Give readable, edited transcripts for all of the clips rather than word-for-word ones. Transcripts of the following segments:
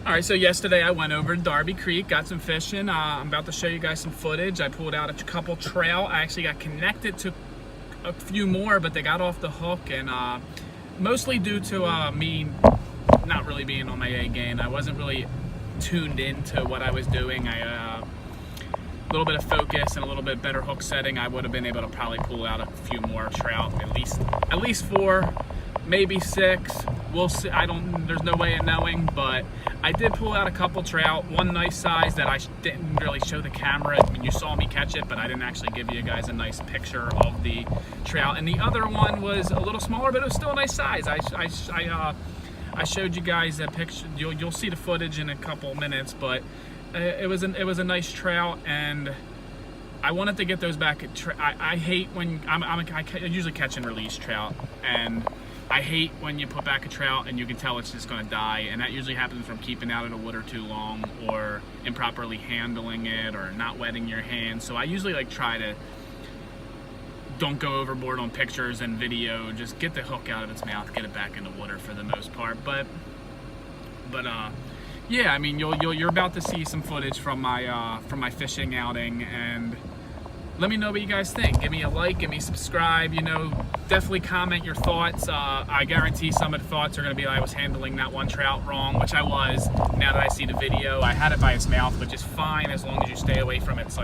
All right, so yesterday I went over to Darby Creek, got some fishing. I'm about to show you guys some footage. I pulled out a couple trout. I actually got connected to a few more, but they got off the hook, and mostly due to me not really being on my A game. I wasn't really tuned into what I was doing. A little bit of focus and a little bit better hook setting, I would have been able to probably pull out a few more trout, at least 4, maybe 6. We'll see. There's no way of knowing, but I did pull out a couple trout. One nice size that I didn't really show the camera. I mean, you saw me catch it, but I didn't actually give you guys a nice picture of the trout. And the other one was a little smaller, but it was still a nice size. I showed you guys that picture. You'll see the footage in a couple minutes, but it was a nice trout, and I wanted to get those back. I hate when I usually catch and release trout, and I hate when you put back a trout and you can tell it's just going to die, and that usually happens from keeping out of the water too long or improperly handling it or not wetting your hands. So I usually try to don't go overboard on pictures and video. Just get the hook out of its mouth, get it back in the water for the most part. But yeah, I mean, you're about to see some footage from my fishing outing, and let me know what you guys think. Give me a like, give me a subscribe, definitely comment your thoughts. I guarantee some of the thoughts are gonna be like, I was handling that one trout wrong, which I was. Now that I see the video, I had it by its mouth, which is fine as long as you stay away from its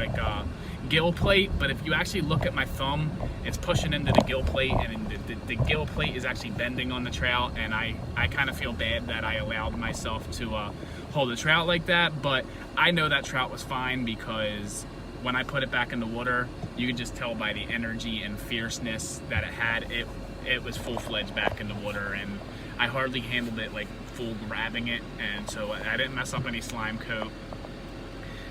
gill plate. But if you actually look at my thumb, it's pushing into the gill plate, and the gill plate is actually bending on the trout, and I kind of feel bad that I allowed myself to hold the trout like that. But I know that trout was fine, because when I put it back in the water, you could just tell by the energy and fierceness that it had. It was full-fledged back in the water, and I hardly handled it full grabbing it, and so I didn't mess up any slime coat.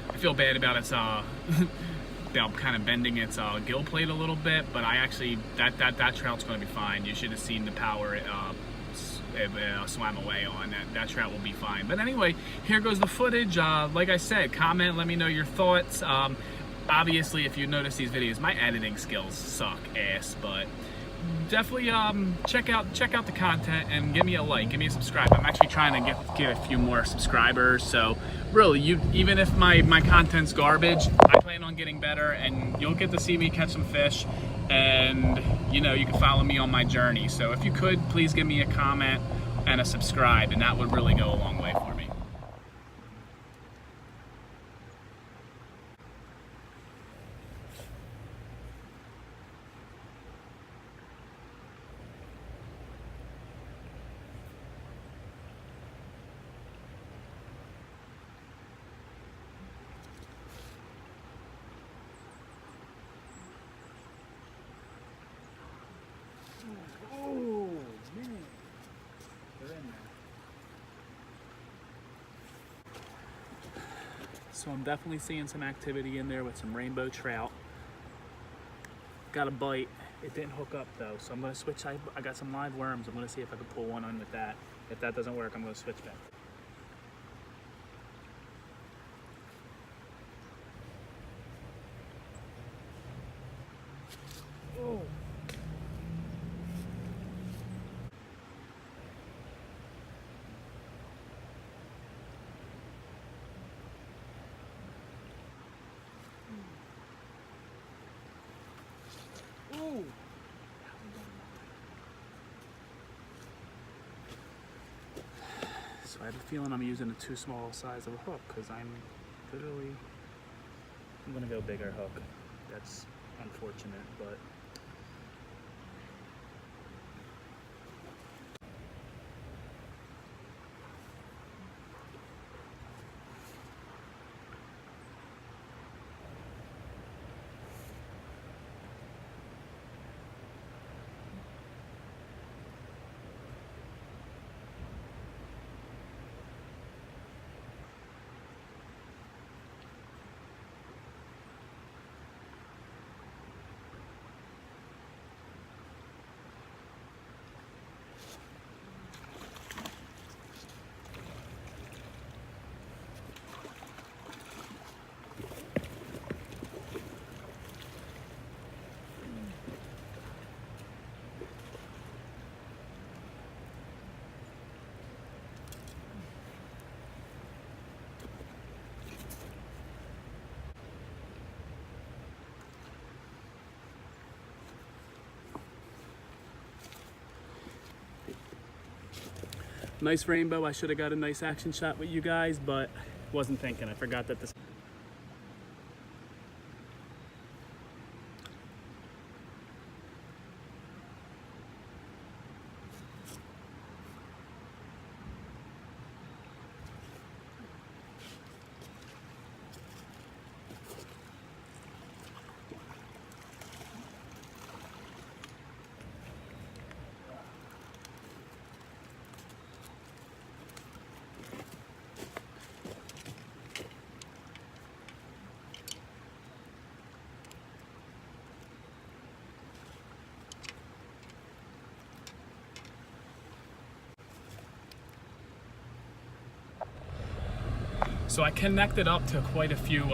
I feel bad about its about kind of bending its gill plate a little bit, but I actually that trout's going to be fine. You should have seen the power it swam away on. That trout will be fine. But anyway, here goes the footage. Like I said, comment, let me know your thoughts. Obviously, if you notice these videos, my editing skills suck ass, but definitely check out the content and give me a like, give me a subscribe. I'm actually trying to get a few more subscribers, so really, even if my content's garbage, I plan on getting better, and you'll get to see me catch some fish, and you can follow me on my journey. So if you could, please give me a comment and a subscribe, and that would really go a long way for me. Oh, man. They're in there. So I'm definitely seeing some activity in there with some rainbow trout. Got a bite. It didn't hook up though, so I'm going to switch. I got some live worms. I'm going to see if I can pull one on with that. If that doesn't work, I'm going to switch back. Oh. Ooh. So I have a feeling I'm using a too small size of a hook, because I'm gonna go bigger hook. That's unfortunate, but Nice rainbow. I should have got a nice action shot with you guys, but wasn't thinking. I forgot that this. So I connected up to quite a few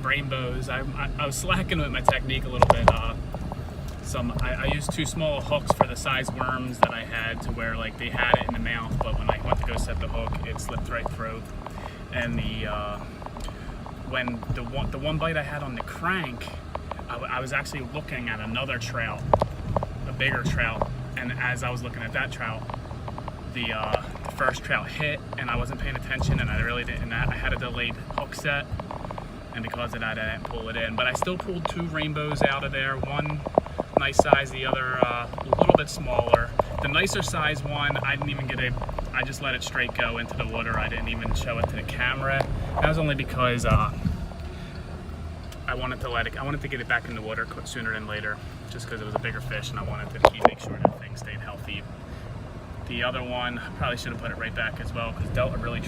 rainbows. I was slacking with my technique a little bit. I used too small hooks for the size worms that I had, to where like they had it in the mouth, but when I went to go set the hook, it slipped right through. And when the one bite I had on the crank, I was actually looking at another trout, a bigger trout, and as I was looking at that trout, the first trout hit, and I wasn't paying attention, and I really didn't. I had a delayed hook set, and because of that, I didn't pull it in. But I still pulled 2 rainbows out of there. One nice size, the other a little bit smaller. The nicer size one, I didn't even get I just let it straight go into the water. I didn't even show it to the camera. That was only because I wanted to get it back in the water sooner than later, just because it was a bigger fish, and I wanted to make sure that things stayed healthy. The other one, I probably should have put it right back as well, because are really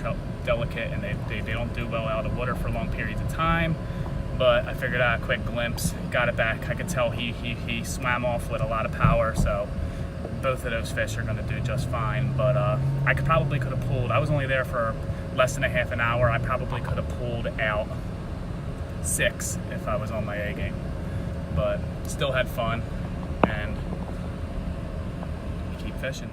delicate, and they don't do well out of water for long periods of time. But I figured out a quick glimpse, got it back. I could tell he swam off with a lot of power, so both of those fish are going to do just fine. But I probably could have pulled. I was only there for less than a half an hour. I probably could have pulled out 6 if I was on my A game. But still had fun, and keep fishing.